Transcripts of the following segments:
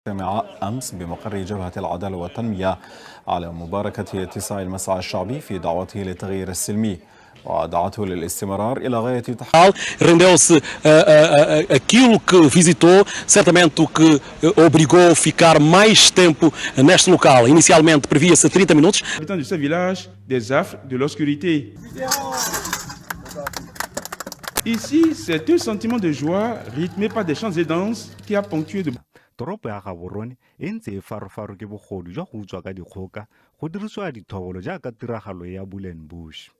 اجتمع أمس بمقر جبهة العدالة والتنمية على مباركة اتساع المسعى الشعبي في دعوته للتغيير السلمي ودعته للاستمرار إلى غاية تحقيق. Rendeu-se aquilo que visitou, certamente o que obrigou a ficar mais tempo neste local. Inicialmente previa-se 30 minutos. Habitants de ce village, des affres de l'obscurité. Ici, c'est un sentiment de joie rythmé par des chants et danses qui a ponctué de toropo ya Gaborone e ntse e farofaro ke bogodu jwa go utswa ka dikgoka go dirisiwa dithobolo jaaka tiragalo ya Bush.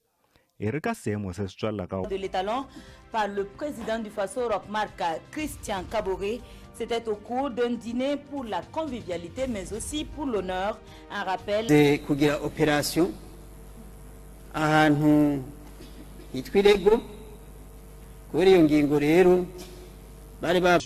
E re ka seemo se se tswalla ka de l'étalon par le président du Faso Roch Marc Christian Kaboré. C'était au cours d'un dîner pour la convivialité mais aussi pour l'honneur. Un rappel de kugira opération ahantu hitwirego kuri iyo ngingo rero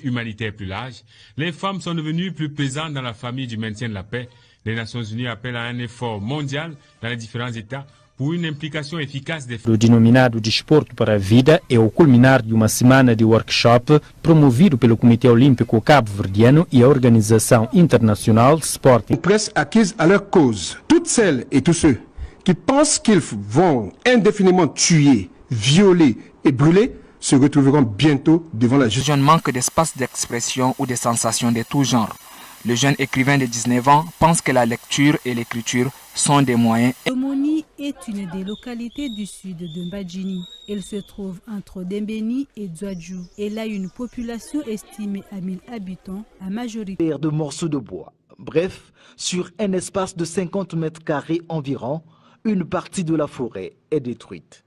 humanitaire plus large, les femmes sont devenues plus présentes dans la famille du maintien de la paix. Les Nations Unies appellent à un effort mondial dans les différents États por uma implicação eficaz de... O denominado Desporto para a Vida é o culminar de uma semana de workshop promovido pelo Comitê Olímpico Cabo-Verdiano e a Organização Internacional de Sport. Presse acquise à leur cause. Toutes celles et tous ceux qui pensent qu'ils vont indéfiniment tuer, violer et brûler se retrouveront bientôt devant la justice. Le jeune manque d'espace d'expression ou de sensations de tout genre. Le jeune écrivain de 19 ans pense que la lecture et l'écriture sont des moyens. Omoni est une des localités du sud de Mbadjini. Elle se trouve entre Dembeni et Dzwadju. Elle a une population estimée à 1000 habitants, à majorité de morceaux de bois. Bref, sur un espace de 50 mètres carrés environ, une partie de la forêt est détruite.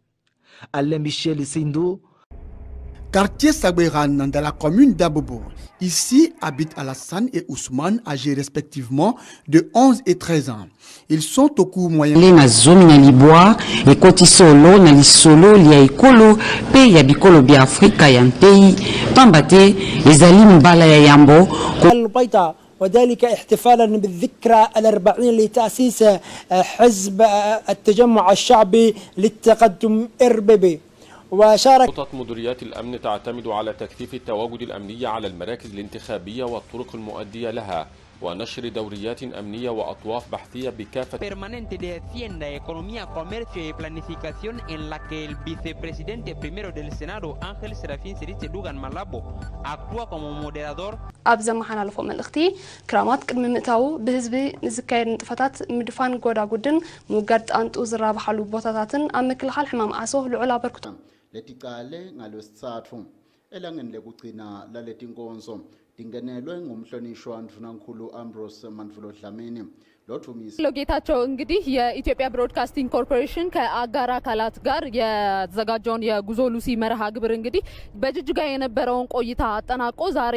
Alain Michel Sindo, quartier Sabéran dans la commune d'Abobo. Ici habitent Alassane et Ousmane, âgés respectivement de 11 et 13 ans. Ils sont au cours moyen. Na zomi na liboa e kotisolo na lisolo lia ikolo pe ya bikolo bia Afrika ya mpei pambate ezali mbala ya yambo. وذلك احتفالا بالذكرى الأربعين لتأسيس حزب التجمع الشعبي للتقدم إرببي. خطط مديريات الأمن تعتمد على تكثيف التواجد الأمني على المراكز الانتخابية والطرق المؤدية لها ونشر دوريات أمنية وأطواف بحثية بكافة permanente de Hacienda, Economía, Comercio y Planificación en la que el vicepresidente primero del Senado, Ángel Serafín Ceriche Dugan Malabo, actúa como moderador. أبزم محنا لفوق من الأختي كرامات كم متاو بهزبي نزكاير نتفتات مدفان جودا جودن موجد أنت أزرع بحلو بوتاتن أم كل حال حمام عصوه لعلا بركتم. letikale ngalwesithathu elangeni lekugcina laleti nkonzo dingenelwe ngumhlonishwa Ndvunankhulu Ambrose Mandvulo Dlamini ጌታቸው እንግዲህ የኢትዮጵያ ብሮድካስቲንግ ኮርፖሬሽን ከአጋር አካላት ጋር የዘጋጀውን የጉዞ ሉሲ መርሃ ግብር እንግዲህ በጅጅጋ የነበረውን ቆይታ አጠናቆ ዛሬ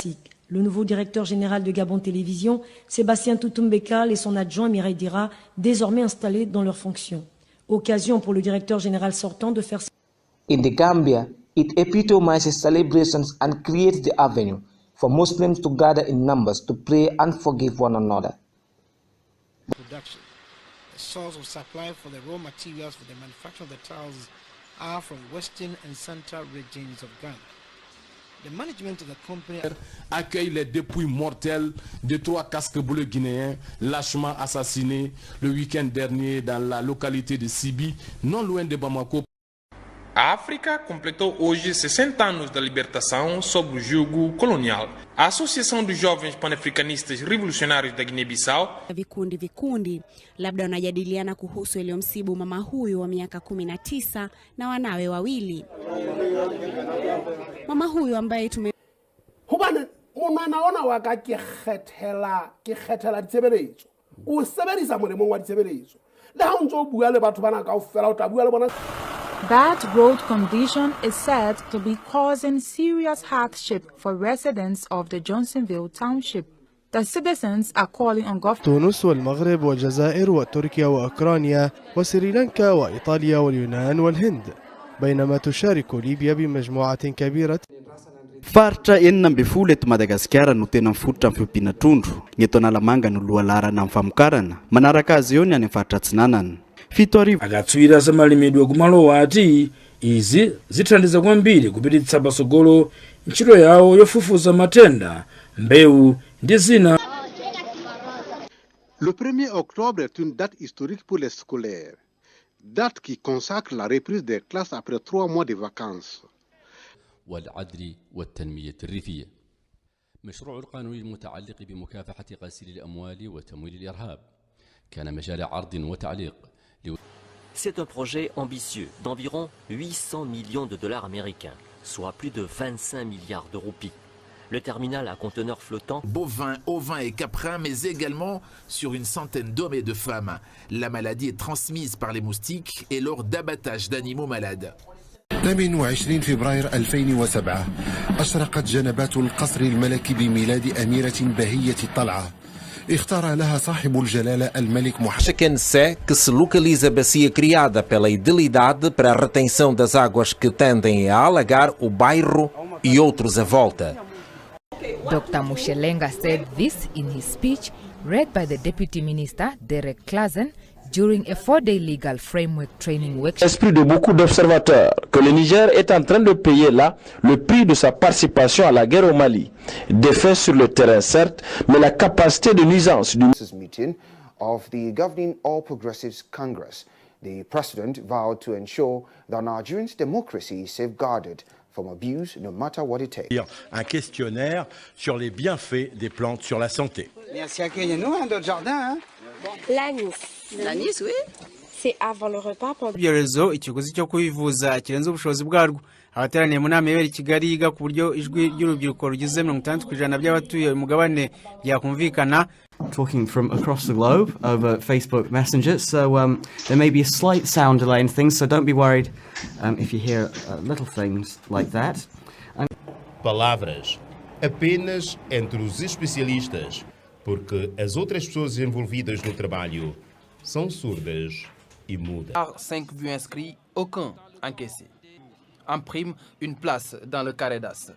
Le nouveau directeur général de Gabon Télévision, Sébastien Toutoum-Bekal et son adjoint Mireille Dira, désormais installés dans leurs fonctions. Occasion pour le directeur général sortant de faire... In the Gambia, it epitomizes celebrations and creates the avenue for Muslims to gather in numbers to pray and forgive one another. Production. The source of supply for the raw materials for the manufacture of the tiles are from western and central regions of Ghana. The management of the company accueille les dépouilles mortelles de 3 casques bleus guinéens lâchement assassinés le week-end dernier dans la localité de Sibi, non loin de Bamako. A África completou hoje 60 anos da libertação sob o jugo colonial. A Associação dos Jovens Panafricanistas Revolucionários da Guiné-Bissau vikundi labda wanajadiliana kuhusu iliyomsibu mama huyu wa miaka 19 na wanawe wawili. Mama huyu ambaye hobane mona ona wa ka ke kgethela ditsebeletso o sebedisa molemo wa ditsebeletso le ha o ntse o bua le batho bana kaofela o tla bua le bona. That road condition is said to be causing serious hardship for residents of the Johnsonville Township. The citizens are calling on government. تونس والمغرب والجزائر وتركيا وأوكرانيا وسريلانكا وإيطاليا واليونان والهند بينما تشارك ليبيا بمجموعة كبيرة. Faritra enina amby folo eto Madagasikara no tena mifototra amin'ny fiompiana trondro. Ny eto Analamanga no lohalarana amin'ny famokarana. Manaraka azy eo ny any faritra Atsinanana. Agatswira zamalimidwa kumalowa ati izi zithandiza kwambiri kupititsa patsogolo ntchito yawo yofufuza matenda, mbewu ndi zina. Le 1er octobre est une date historique pour les scolaires, date qui consacre la reprise des classes après 3 mois de vacances. والعدل والتنمية الريفية. مشروع القانون المتعلق بمكافحة غسيل الأموال وتمويل الإرهاب كان مجال عرض وتعليق. C'est un projet ambitieux d'environ 800 millions de dollars américains, soit plus de 25 milliards de roupies. Le terminal à conteneurs flottants, bovins, ovins et caprins, mais également sur une centaine d'hommes et de femmes. La maladie est transmise par les moustiques et lors d'abattage d'animaux malades. 28 فبراير 2007 أشرقت جنبات القصر الملكي بميلاد أميرة بهية الطلعة. اختار لها صاحب الجلالة الملك محمد. Chaquense, que se localiza a bacia criada pela idilidade para a retenção das águas que tendem a alagar o bairro e outros à volta. Dr. Mushelenga said this in his speech read by the Deputy Minister Derek Claassen during a 4-day legal framework training workshop. L'esprit de beaucoup d'observateurs que le Niger est en train de payer là le prix de sa participation à la guerre au Mali. Des faits sur le terrain certes, mais la capacité de nuisance du meeting of the governing All Progressives Congress. The president vowed to ensure that Nigerians' democracy is safeguarded from abuse no matter what it takes. Un questionnaire sur les bienfaits des plantes sur la santé. L'anis, oui. C'est avant le repas. Ibyorezo ikiguzi cyo kwivuza kirenze ubushobozi bwarwo. Abateraniye mu nama y'ibera Kigali yiga ku buryo ijwi ry'urubyiruko rugize 60% by'abatuye umugabane byakumvikana. Talking from across the globe over Facebook Messenger, so there may be a slight sound delay in things, so don't be worried if you hear little things like that. Palavras apenas entre os especialistas, porque as outras pessoas envolvidas no trabalho são surdas e mudas. 5 buts inscrits, aucun encaissé. En prime, une place dans le carré d'as.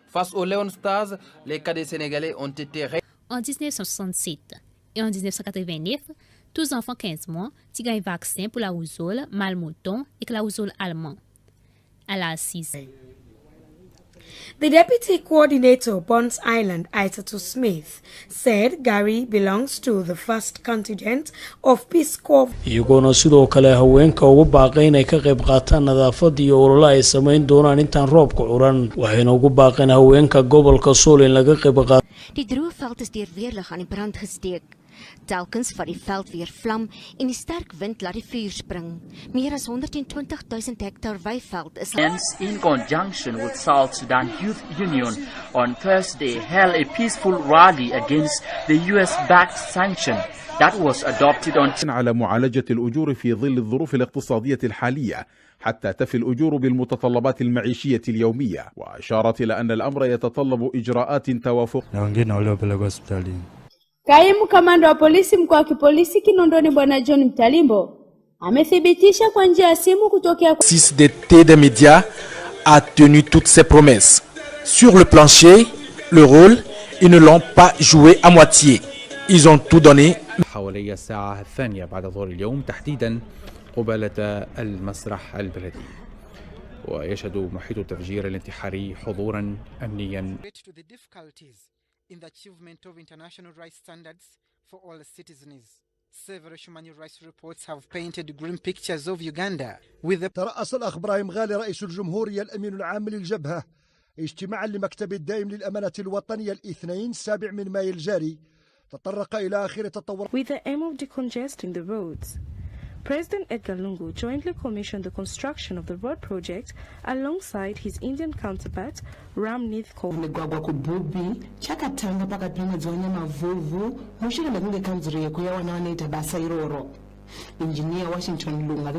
Face aux Leon Stars, les cadets sénégalais ont été... En 1967 et en 1989, tous enfants 15 mois ont gagné vaccin pour la rougeole, malmouton et la rougeole allemand. À la 6. The deputy coordinator of Bonds Island, Isatou Smith, said Gary belongs to the first contingent of Peace Corps. iyagoona sidoo kale haweenka ugu baaqay inay ka qayb qaataan nadaafadda iyo olole ay samayn doonaan intaan roobka curan waxayna ugu baaqeen haweenka gobolka Sool in laga qayb qaato. Die droëveld is deur weerlig aan die brand gesteek. Telkens vat die veld weer vlam en die sterk wind laat die vuur spring. Meer as 120,000 hektaar weiveld is... In conjunction with South Sudan Youth Union on Thursday held a peaceful rally against the US-backed sanction that was adopted on... على معالجة الأجور في ظل الظروف الاقتصادية الحالية حتى تفي الأجور بالمتطلبات المعيشية اليومية، وأشارت إلى أن الأمر يتطلب إجراءات توافق. Kaimu kamanda wa polisi mkoa wa kipolisi Kinondoni Bwana John Mtalimbo amethibitisha kwa njia ya simu kutokea kwa CDT des médias a tenu toutes ses promesses. Sur le plancher, le rôle, ils ne l'ont pas joué à moitié. Ils ont tout donné. حوالي الساعة الثانية بعد ظهر اليوم تحديدا قبالة المسرح البلدي، ويشهد محيط التفجير الانتحاري حضورا أمنيا. In the achievement of international rights standards for all citizens. Several human rights reports have painted grim pictures of Uganda with the... ترأس الأخ إبراهيم غالي رئيس الجمهورية الأمين العام للجبهة اجتماعا لمكتب الدائم للأمانة الوطنية الاثنين 7 من مايو الجاري تطرق إلى آخر تطور. With the aim of decongesting the roads, President Edgar Lungu jointly commissioned the construction of the road project alongside his Indian counterpart Ramnath Kovind. Engineer Washington Lunga